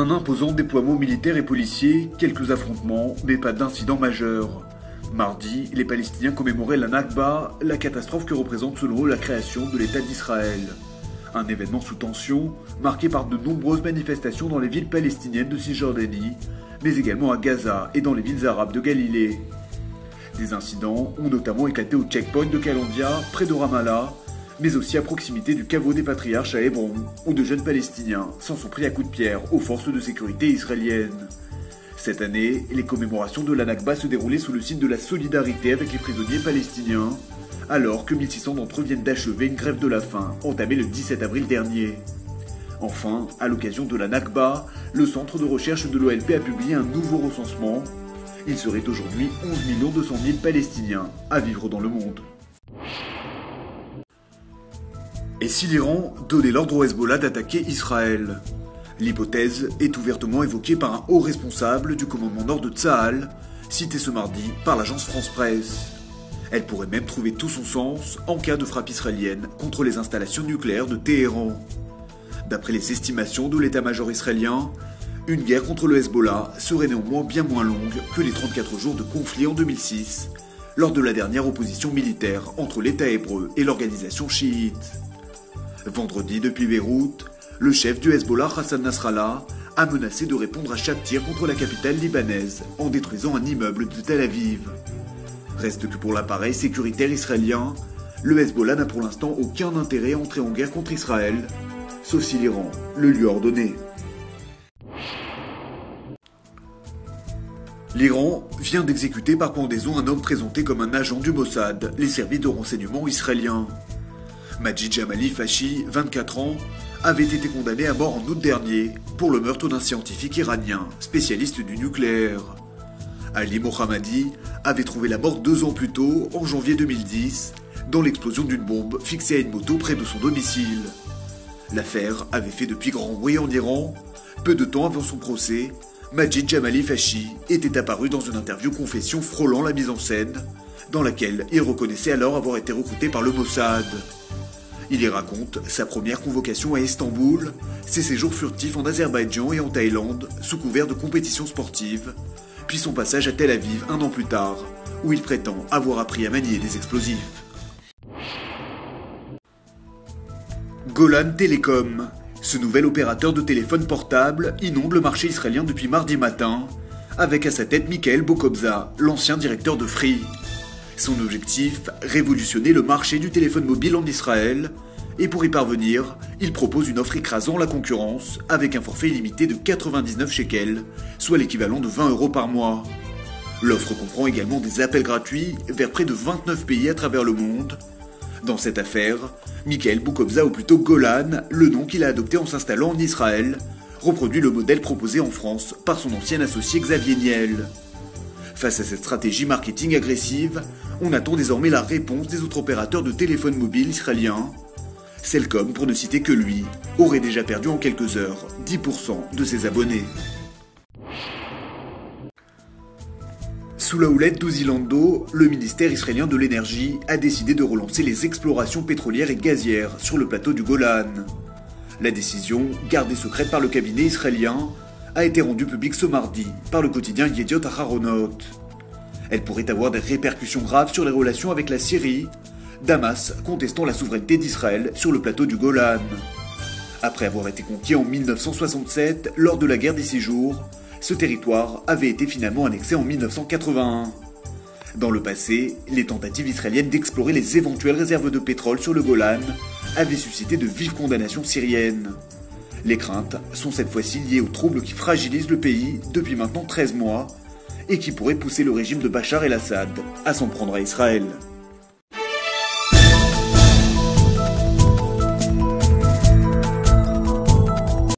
Un imposant déploiement militaire et policier, quelques affrontements, mais pas d'incident majeur. Mardi, les Palestiniens commémoraient la Nakba, la catastrophe que représente selon eux la création de l'État d'Israël. Un événement sous tension, marqué par de nombreuses manifestations dans les villes palestiniennes de Cisjordanie, mais également à Gaza et dans les villes arabes de Galilée. Des incidents ont notamment éclaté au checkpoint de Kalandia, près de Ramallah, mais aussi à proximité du caveau des patriarches à Hébron, où de jeunes Palestiniens s'en sont pris à coups de pierre aux forces de sécurité israéliennes. Cette année, les commémorations de la Nakba se déroulaient sous le signe de la solidarité avec les prisonniers palestiniens, alors que 1600 d'entre eux viennent d'achever une grève de la faim entamée le 17 avril dernier. Enfin, à l'occasion de la Nakba, le centre de recherche de l'OLP a publié un nouveau recensement. Il serait aujourd'hui 11 200 000 Palestiniens à vivre dans le monde. Et si l'Iran donnait l'ordre au Hezbollah d'attaquer Israël? L'hypothèse est ouvertement évoquée par un haut responsable du commandement nord de Tsahal, cité ce mardi par l'agence France-Presse. Elle pourrait même trouver tout son sens en cas de frappe israélienne contre les installations nucléaires de Téhéran. D'après les estimations de l'état-major israélien, une guerre contre le Hezbollah serait néanmoins bien moins longue que les 34 jours de conflit en 2006, lors de la dernière opposition militaire entre l'État hébreu et l'organisation chiite. Vendredi, depuis Beyrouth, le chef du Hezbollah, Hassan Nasrallah, a menacé de répondre à chaque tir contre la capitale libanaise en détruisant un immeuble de Tel Aviv. Reste que pour l'appareil sécuritaire israélien, le Hezbollah n'a pour l'instant aucun intérêt à entrer en guerre contre Israël, sauf si l'Iran le lui a ordonné. L'Iran vient d'exécuter par pendaison un homme présenté comme un agent du Mossad, les services de renseignement israéliens. Majid Jamali Fashi, 24 ans, avait été condamné à mort en août dernier pour le meurtre d'un scientifique iranien, spécialiste du nucléaire. Ali Mohammadi avait trouvé la mort 2 ans plus tôt, en janvier 2010, dans l'explosion d'une bombe fixée à une moto près de son domicile. L'affaire avait fait depuis grand bruit en Iran. Peu de temps avant son procès, Majid Jamali Fashi était apparu dans une interview confession frôlant la mise en scène, dans laquelle il reconnaissait alors avoir été recruté par le Mossad. Il y raconte sa première convocation à Istanbul, ses séjours furtifs en Azerbaïdjan et en Thaïlande, sous couvert de compétitions sportives, puis son passage à Tel Aviv 1 an plus tard, où il prétend avoir appris à manier des explosifs. Golan Telecom. Ce nouvel opérateur de téléphone portable inonde le marché israélien depuis mardi matin, avec à sa tête Michael Bokobza, l'ancien directeur de Free. Son objectif, révolutionner le marché du téléphone mobile en Israël, et pour y parvenir, il propose une offre écrasant la concurrence, avec un forfait illimité de 99 shekels, soit l'équivalent de 20 € par mois. L'offre comprend également des appels gratuits vers près de 29 pays à travers le monde. Dans cette affaire, Michael Bokobza, ou plutôt Golan, le nom qu'il a adopté en s'installant en Israël, reproduit le modèle proposé en France par son ancien associé Xavier Niel. Face à cette stratégie marketing agressive, on attend désormais la réponse des autres opérateurs de téléphone mobile israéliens. Cellcom, pour ne citer que lui, aurait déjà perdu en quelques heures 10% de ses abonnés. Sous la houlette d'Uzilando, le ministère israélien de l'énergie a décidé de relancer les explorations pétrolières et gazières sur le plateau du Golan. La décision, gardée secrète par le cabinet israélien, a été rendue publique ce mardi par le quotidien Yediot Aharonot. Elle pourrait avoir des répercussions graves sur les relations avec la Syrie, Damas contestant la souveraineté d'Israël sur le plateau du Golan. Après avoir été conquis en 1967 lors de la guerre des 6 jours, ce territoire avait été finalement annexé en 1981. Dans le passé, les tentatives israéliennes d'explorer les éventuelles réserves de pétrole sur le Golan avaient suscité de vives condamnations syriennes. Les craintes sont cette fois-ci liées aux troubles qui fragilisent le pays depuis maintenant 13 mois et qui pourraient pousser le régime de Bachar el-Assad à s'en prendre à Israël.